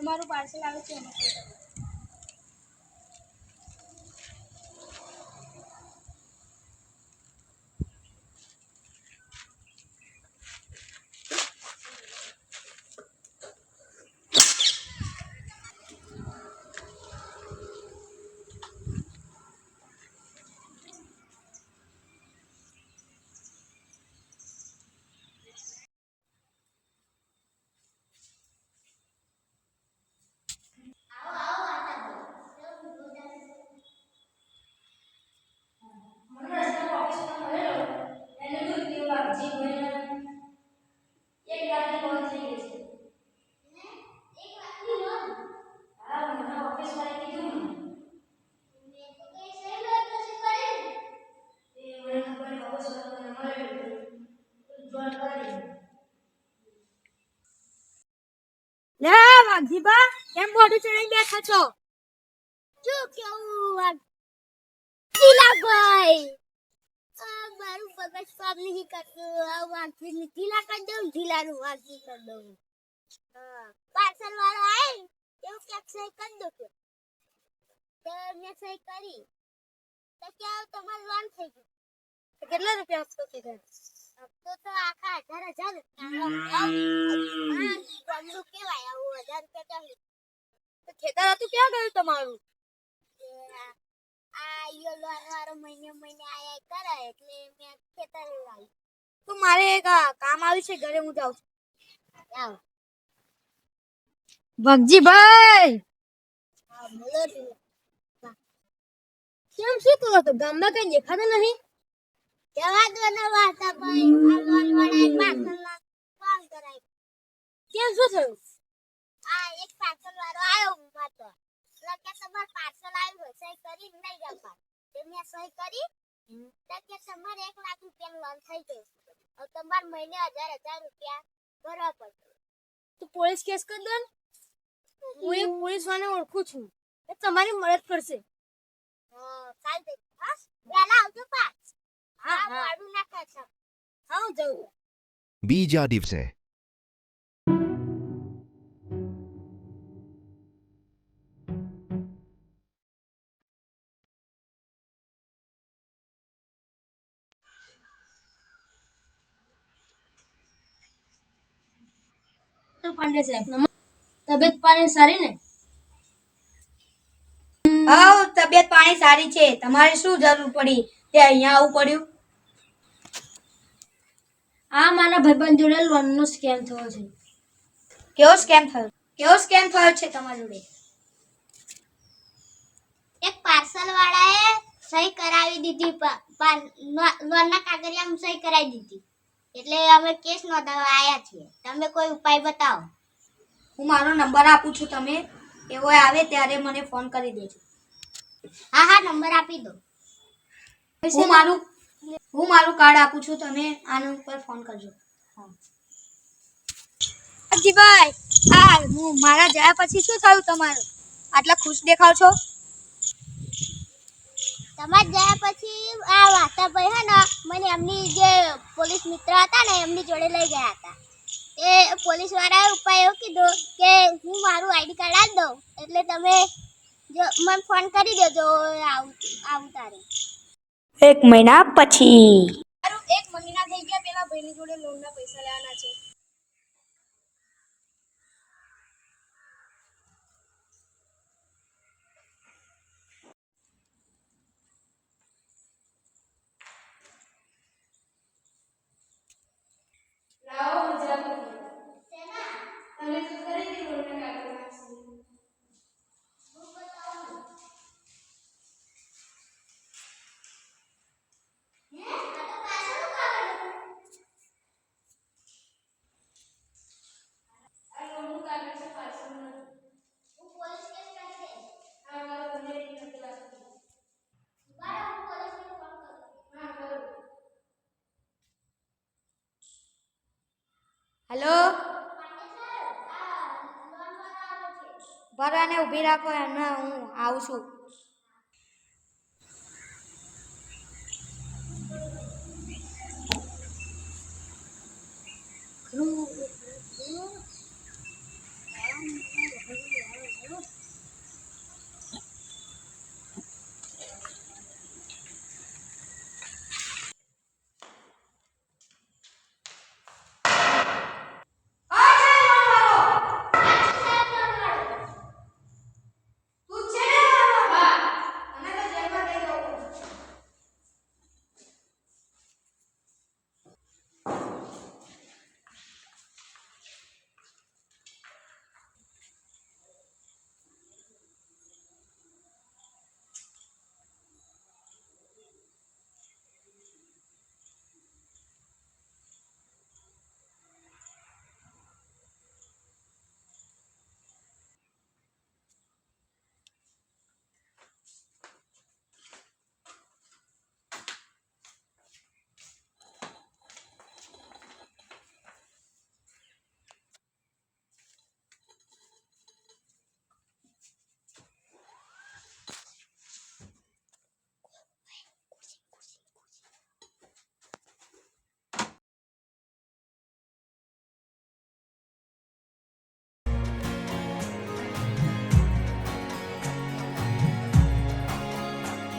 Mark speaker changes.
Speaker 1: તમારું પાર્સલ આવે છે એમાં વાઘજીબા કેમ મોઢું ચડાઈ બેઠા છો?
Speaker 2: શું કેવું ઢીલાભાઈ? મારું પગજ કામ નહીં કરતું. વાંચી ઢીલા કરી દઉં, ઢીલાનું વાંચી કરી દઉં. પાર્સલ વાળો આવે એવું ક્યાંક સહી કરી દો કે તો મેં સહી કરી તો ક્યાં તમારું લોન થઈ ગયું.
Speaker 1: કેટલા રૂપિયા આપતો કે
Speaker 2: તો આખા 10,000 ગમલું કેવાય આવું 1000 રૂપિયા ચાલે.
Speaker 1: તો ખેતર હતું ક્યાં ગયું તમારું?
Speaker 2: આ યો લોન વાળો મહિને આયા કરે એટલે મેં ખેતર લાવી.
Speaker 1: તો મારે એક કામ આવ્યું છે ઘરે, હું જાઉં છું.
Speaker 2: આવ
Speaker 1: વાઘજીભાઈ
Speaker 2: હા બોલો.
Speaker 1: કેમ શું કરો તો ગામમાં કઈ દેખાતો નહીં?
Speaker 2: જવા દો ને વાતા ભાઈ, આ લોન વાળાએ પાર્સલ કોલ કરાય.
Speaker 1: કેમ શું થયું?
Speaker 2: આ એક પાર્સલ વાળો આવ્યો માતો એટલે કે તમાર પાર્સલ આવ્યું સહી કરી નહીં જપા. તે મેં સહી કરી તો કે તમારે 1 લાખ રૂપિયા લોન થઈ ગઈ. હવે તમાર મહિને 1000 રૂપિયા ભરવા પડશે.
Speaker 1: તો પોલીસ કેસ કરી દો ને. હું એક પોલીસ વાળાને ઓળખું છું, એ તમારી મદદ કરશે.
Speaker 2: કાલ દે હા વેલા આવજો પાસ.
Speaker 1: હા
Speaker 2: હા આડું નાખા છે.
Speaker 1: હા હું જાઉં.
Speaker 3: બીજા દિવસે
Speaker 1: તો પાંડે સાહેબ તબિયત પાણી સારી ને?
Speaker 4: હા તબિયત પાણી સારી છે. તમારે શું જરૂર પડી તે અહીંયા આવવું પડ્યું?
Speaker 1: આ મારા ભાઈબંધ જોડે લોનનો સ્કેમ થયો છે.
Speaker 4: કેવો સ્કેમ થયો છે તમારી જોડે?
Speaker 2: એક પાર્સલ વાળાએ સહી કરાવી દીધી, લોનના કાગળિયામાં સહી કરાવી દીધી એટલે અમે કેસ નોંધાવવા આવ્યા છીએ. તમે કોઈ ઉપાય બતાવો.
Speaker 4: હું મારો નંબર આપું છું, તમે એવો આવે ત્યારે મને ફોન કરી દેજો.
Speaker 2: હા નંબર આપી દો.
Speaker 4: હું મારું કાર્ડ આપું છું, તમે આના ઉપર ફોન કરજો.
Speaker 1: વાઘજીભાઈ આ હું મારા ગયા પછી શું થયું તમારું? આટલા ખુશ દેખાવ છો?
Speaker 2: તમારે ગયા પછી આ વાતાભાઈ હે ને મને એમની જે પોલીસ મિત્ર હતા ને એમની જોડે લઈ ગયા હતા. એ પોલીસ વાળાએ ઉપાય એવો કીધો કે હું મારું આઈડી કાર્ડ આપી દઉં એટલે તમે જો મને ફોન કરી દેજો. આવું તારે
Speaker 4: 1 મહિના પછી.
Speaker 1: મારું 1 મહિના થઈ ગયા, પેલા ભાઈની જોડે લોનના પૈસા લેવાના છે. લાવો મજા તમે તો કરી દી લોનના કાગળ.
Speaker 4: હેલો, ભરાને ઊભી રાખો, એમને હું આવું છું.